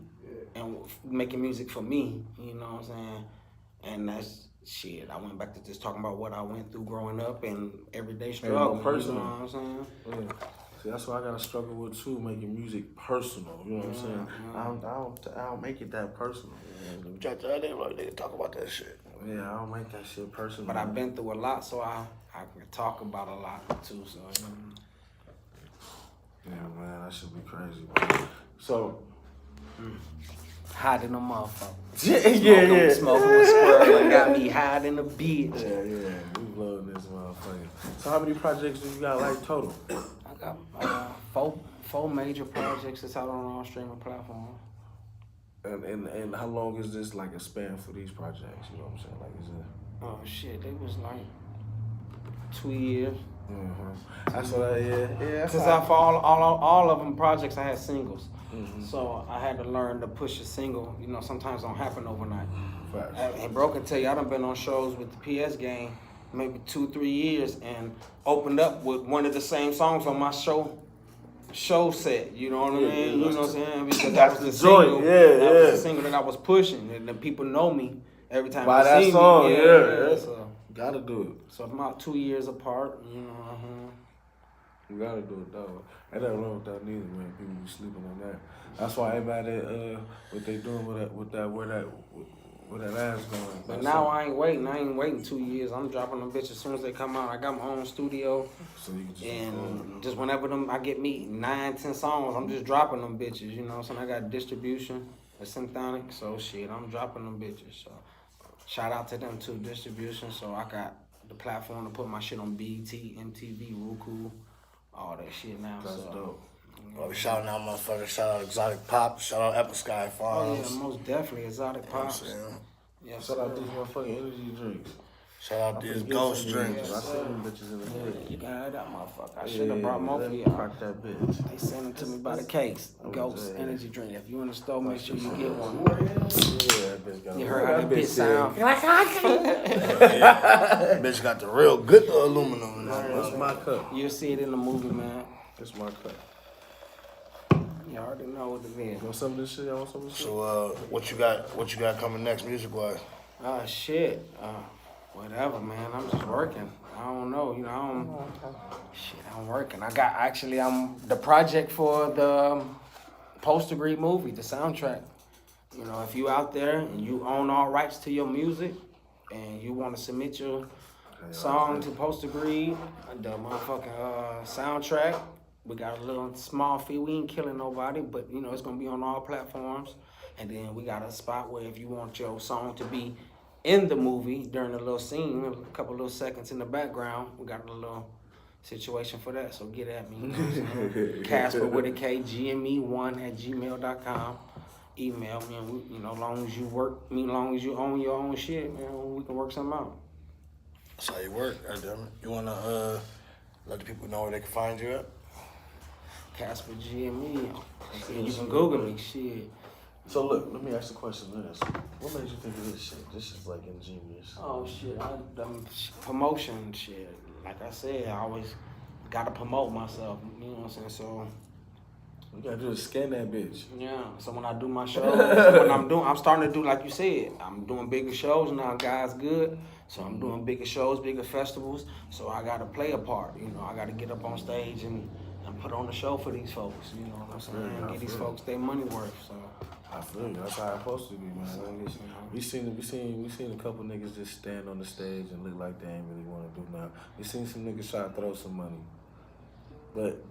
and making music for me. You know what I'm saying? And that's. Shit, I went back to just talking about what I went through growing up and everyday struggle. Personal. You know what I'm saying? Yeah. See, that's what I gotta struggle with too, making music personal. You know what I'm saying? I don't make it that personal. You try to they talk about that shit. Yeah, I don't make that shit personal. But I've been through a lot, so I can talk about a lot too. So. Yeah, man, that should be crazy. Man. So. Hot in the motherfucker. Yeah. Smoking with Squirrel and got me hot in the beat. Yeah. We loving this motherfucker. So how many projects do you got like total? I got four major projects that's out on all streaming platforms. And how long is this like a span for these projects? You know what I'm saying? Like is it? Oh shit, they was like 2 years. Mm-hmm. That's what yeah. Since for all of them projects, I had singles. Mm-hmm. So I had to learn to push a single. You know, sometimes don't happen overnight. And bro can tell you, I done been on shows with the PS game maybe 2-3 years and opened up with one of the same songs on my show set. You know what I mean? You know what I'm saying? Because that was the single. That was the single that I was pushing, and the people know me every time by they that see song. me. Yeah. So, gotta do it. So about 2 years apart. You know. You gotta do it though. Ain't nothing wrong with that neither, man. People be sleeping on that. That's why everybody what they doing with that Where that ass going? But now I ain't waiting. I ain't waiting 2 years. I'm dropping them bitches as soon as they come out. I got my own studio. So you can just just whenever I get me 9, 10 songs, I'm just dropping them bitches. You know what I'm saying? I got distribution at Symphonic. So shit, I'm dropping them bitches. So shout out to them too, distribution. So I got the platform to put my shit on BET, MTV, Roku, all that shit now. That's so dope. Well, we shouting out motherfuckers. Shout out Exotic Pop. Shout out Apple Sky Farms. Oh yeah, most definitely Exotic Pops. Yeah, shout out these motherfucking energy drinks. Shout out these ghost drinks. I seen them bitches in the fridge. You can have that motherfucker. I should have brought more for y'all. Crack that bitch. They send them to me by the case. Ghost energy drink. If you in the store, make sure you get one. Yeah, that bitch got You heard how that bitch sound? That bitch got the real good aluminum in there. That's my cup. You'll see it in the movie, man. That's my cup. You already know what it is. Want some of this shit? Want some of this shit? So, what you got coming next, music-wise? Shit. Whatever, man. I'm just working. I don't know. You know, I'm working. I'm the project for the Post Degree movie, the soundtrack. You know, if you out there and you own all rights to your music and you want to submit your song to Post Degree, the motherfucking soundtrack, we got a little small fee. We ain't killing nobody, but you know, it's gonna be on all platforms. And then we got a spot where if you want your song to be in the movie during a little scene, a couple little seconds in the background, we got a little situation for that. So get at me. You know what I'm saying? Kasper with a K, GME1@gmail.com. Email me, and we, you know, long as you work, long as you own your own shit, man, we can work something out. That's how you work, goddammit. You wanna let the people know where they can find you at? Kasper GME. You can Google me, shit. So look, let me ask the question this. What made you think of this shit? This is like ingenious. Oh shit, promotion shit. Like I said, I always gotta promote myself, you know what I'm saying? So you gotta do is scan that bitch. yeah. So when I do my shows, I'm starting to do like you said. I'm doing bigger shows now. Guys, good. So I'm doing bigger shows, bigger festivals. So I gotta play a part. You know, I gotta get up on stage and put on the show for these folks. You know what I'm saying? Get these folks their money worth. So I feel you. That's how it's supposed to be, man. We seen a couple niggas just stand on the stage and look like they ain't really want to do nothing. We seen some niggas try to throw some money. But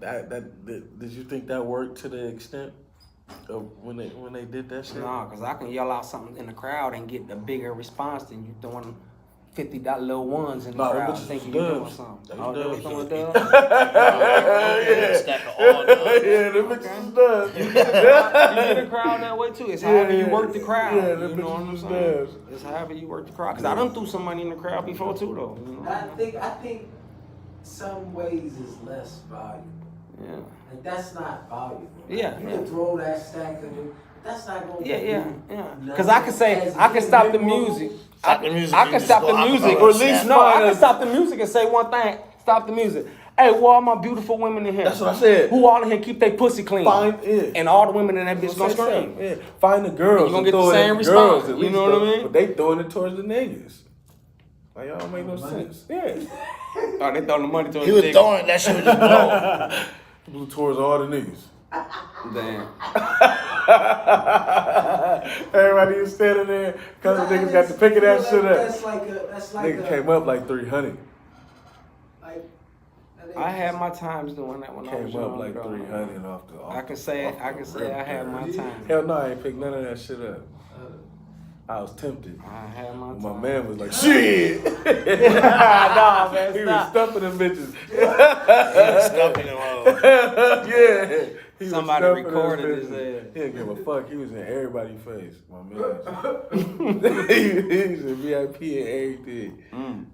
did you think that worked to the extent of when they did that shit? nah, cause I can yell out something in the crowd and get a bigger response than you throwing $50 little ones in the crowd thinking you're doing something. Oh, they was throwing dubs? Yeah, the bitches is dubs. You get a crowd that way too. It's however you work the crowd. Yeah, the you know what I'm bitches is saying? dubs. It's however you work the crowd. Cause I done threw some money in the crowd before too, though. You know? I think some ways is less valuable. Yeah. Like that's not valuable. Yeah, You yeah. can throw that stack of it. That's not gonna Yeah. Cause I can say I can stop the music. Stop the music. I can stop the music. Or at least I can stop the music and say one thing. Stop the music. Hey, where all my beautiful women in here? That's what I said. Who all in here keep their pussy clean? Find it. And all the women in that bitch gonna scream. Yeah. Find the girls. You gonna and get the throw it same at response, girls at you least, know what I though. mean? But they throwing it towards the niggas. Like, y'all don't make no sense. Yeah. Oh, they throwing the money towards He the was niggas. throwing that shit was just blowing. Blew towards all the niggas. Damn. Everybody was standing there. Cause the niggas got to picking that shit up. That's like Nigga came up like 300. I had my times doing that when I was Came up young, like though. 300 off the. I can say I had my time. Hell no, I ain't picked none of that shit up. I was tempted. I had my time. My man was like, shit. Nah, man, He was stop. stuffing them bitches. Stuffing them hoes. Yeah. He was Somebody stuffing them recorded his bitches. ass. He didn't give a fuck. He was in everybody's face. My man. He was in VIP and everything.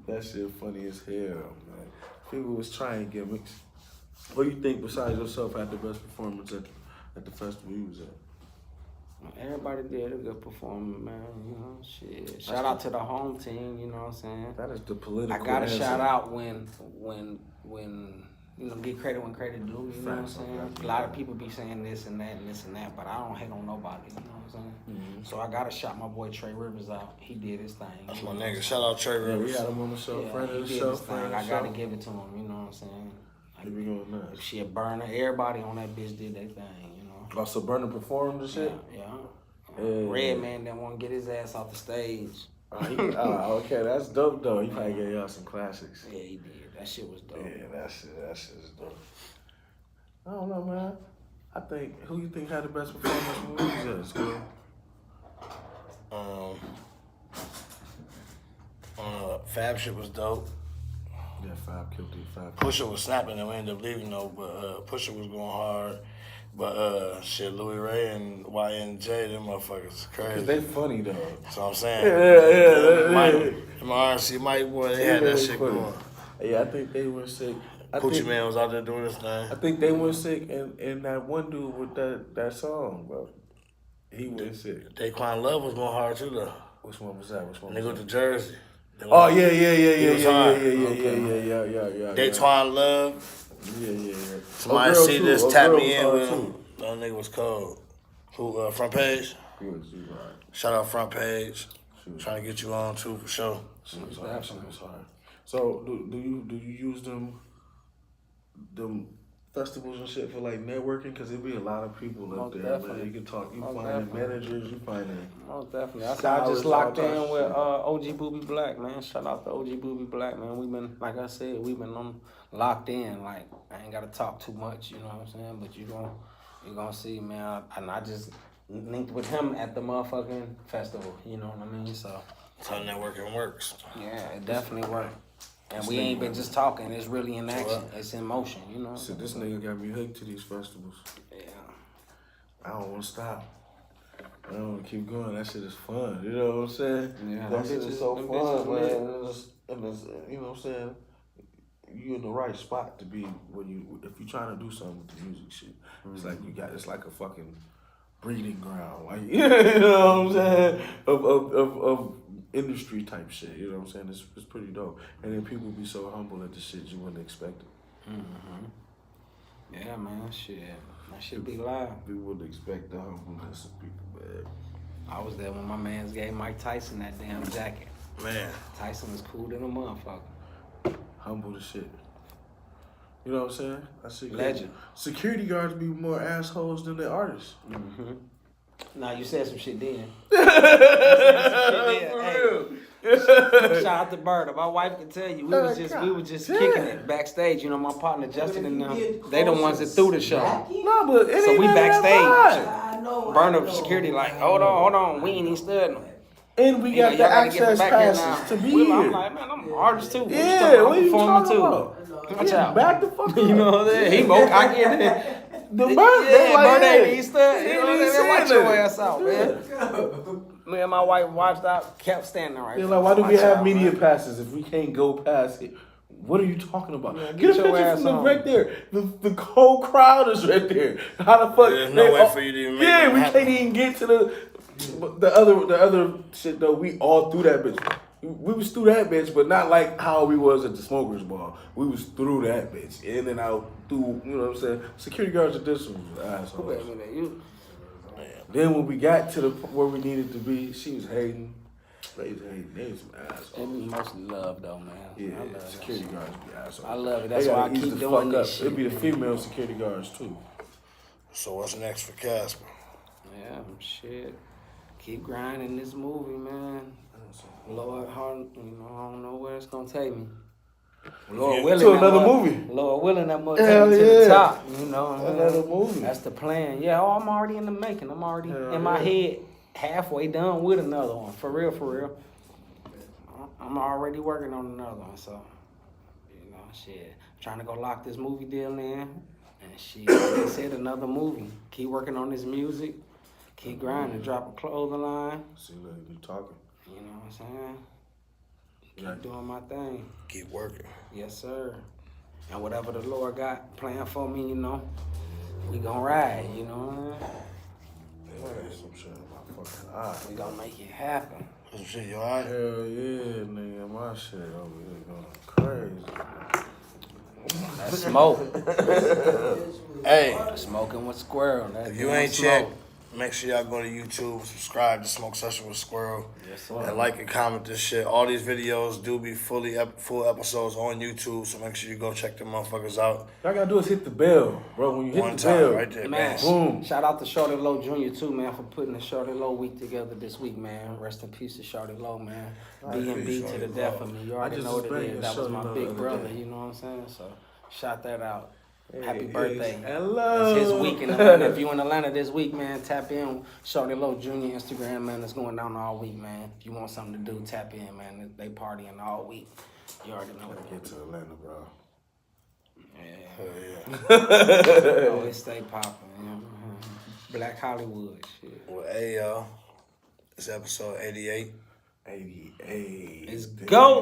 That shit funny as hell, man. People was trying gimmicks. What do you think besides yourself had the best performance at the festival you was at? Everybody did a good performance, man. You know, shit. Shout out to the home team. You know what I'm saying? That is the political. I gotta answer. shout out when you know, get credit when credit due. You know what I'm saying? A lot of people be saying this and that and this and that, but I don't hate on nobody. You know what I'm saying? So I gotta shout my boy Trey Rivers out. He did his thing. That's my nigga. Shout out Trey Yeah, Rivers. we had him on the show. Yeah, Friend he of the did show. his thing. Friend of I the gotta show. give it to him. You know what I'm saying? He be going nuts. Shit, Burner. Everybody on that bitch did their thing. You know. Oh, so Burner performed the shit? Yeah. Redman didn't want to get his ass off the stage. Okay, that's dope though. He probably gave y'all some classics. Yeah, he did. That shit was dope. Yeah, that shit is dope. I don't know, man. I think who you think had the best performance in movies at school? Fab shit was dope. Yeah, Fab killed it. Fab. Pusha was snapping and we ended up leaving though, but Pusha was going hard. But shit, Louis Ray and YNJ, them motherfuckers is crazy. Cause they funny though. That's what I'm saying. Yeah. My RC Mike boy, they had that shit funny. going. Yeah, I think they were sick. Gucci Man was out there doing his thing. I think they went sick, and that one dude with that song, bro, he went sick. Daquan Love was going hard too though. Which one was that? Nigga with the jersey. Oh yeah. Daquan Love. Yeah. Somebody see this, tap me in with him. That nigga was cold. Who, Front Page? Shout out Front Page. Trying to get you on too for sure. It's hard. So do you use them festivals and shit for like networking? Cause it be a lot of people up there, man. You can talk, you find managers, you find Most definitely. I just locked in with OG Booby Black, man. Shout out to OG Booby Black, man. We've been, like I said, on locked in. Like, I ain't gotta talk too much, you know what I'm saying? But you gonna see, man. And I just linked with him at the motherfucking festival, you know what I mean? So that's how networking works. Yeah, it definitely worked. And we ain't been just talking, it's really in action. It's in motion, you know? So this nigga got me hooked to these festivals. Yeah. I don't want to stop. I don't want to keep going. That shit is fun. You know what I'm saying? Yeah, that shit is so fun, man. And it's, you know what I'm saying? You in the right spot to be if you're trying to do something with the music shit. It's like it's like a fucking breeding ground. Like, you know what I'm saying? Of industry type shit, you know what I'm saying? It's pretty dope. And then people be so humble at the shit you wouldn't expect it. Yeah, man, shit. That shit be live. People wouldn't expect the humbleness of people, man. I was there when my mans gave Mike Tyson that damn jacket. Man. Tyson was cool than a motherfucker. Humble as shit. You know what I'm saying? I see Legend. Security guards be more assholes than the artists. Nah, you said some shit then. Shout out to Berta. My wife can tell you, we was just kicking it backstage. You know, my partner Justin and them, they the ones that threw the show. No, but it so ain't we backstage. Burner security like, hold on, we ain't even studying them. And we got the access passes to be here. I'm like, man, I'm an artist too. Yeah, what are you talking about? Watch out. Back the fuck up. You know what I'm saying? He more cocky than the birthday ain't even studying. You know what I'm saying? Watch your ass out, man. Me and my wife watched out, kept standing right there. Like, why do we have media passes if we can't go past it? What are you talking about? Yeah, get a picture from them right there. The whole crowd is right there. How the fuck? There's no way for you to even make that we happen. Can't even get to the other shit though. We all through that bitch. We was through that bitch, but not like how we was at the Smokers Ball. We was through that bitch, in and out through. You know what I'm saying? Security guards are this one assholes. Then when we got to where we needed to be, she was hating. They was some assholes. It be mostly love though, man. Yeah, I love security guards be assholes. I love it. That's why I keep doing this shit. It'd be the female security guards too. So what's next for Kasper? Yeah, shit. Keep grinding this movie, man. Lord, I don't know where it's gonna take me. Lord willing, to another movie. Lord willing, that must take me to the top. You know, another movie. That's the plan. Yeah, I'm already in the making. I'm already in my head, halfway done with another one. For real. I'm already working on another one. So, you know, shit. Trying to go lock this movie deal in, and shit. Like I said, another movie. Keep working on this music. Keep grinding. Drop a clothing line. See, look, you talking. You know what I'm saying? Keep doing my thing. Keep working. Yes, sir. And whatever the Lord got planned for me, you know, we gonna ride, you know what I mean? Some shit in my fucking eye. We gonna make it happen. Some shit, you alright? Hell yeah, nigga. My shit over here going crazy. That's smoke. Hey. Smoking with Squirrel. If you ain't checked Make sure y'all go to YouTube, subscribe to Smoke Session with Squirrel, Yes, sir. and like and comment this shit. All these videos do be full episodes on YouTube, so make sure you go check them motherfuckers out. All you gotta do is hit the bell, bro. When you hit One the time, bell, right there, Man, boom. shout out to Shorty Low Jr. too, man, for putting the Shorty Low week together this week, man. Rest in peace to Shorty Low, man. B&B to the death of me. You already know what it is. That was my big brother, you know what I'm saying? So, shout that out. Happy birthday. Hello. It's his week in Atlanta. If you in Atlanta this week, man, tap in. Shorty Low Jr. Instagram, man. It's going down all week, man. If you want something to do, tap in, man. They partying all week. You already know. Gotta get to Atlanta, bro. Yeah. Always stay popping, man. Black Hollywood, shit. Well, hey, y'all. It's episode 88. 88. Let's go.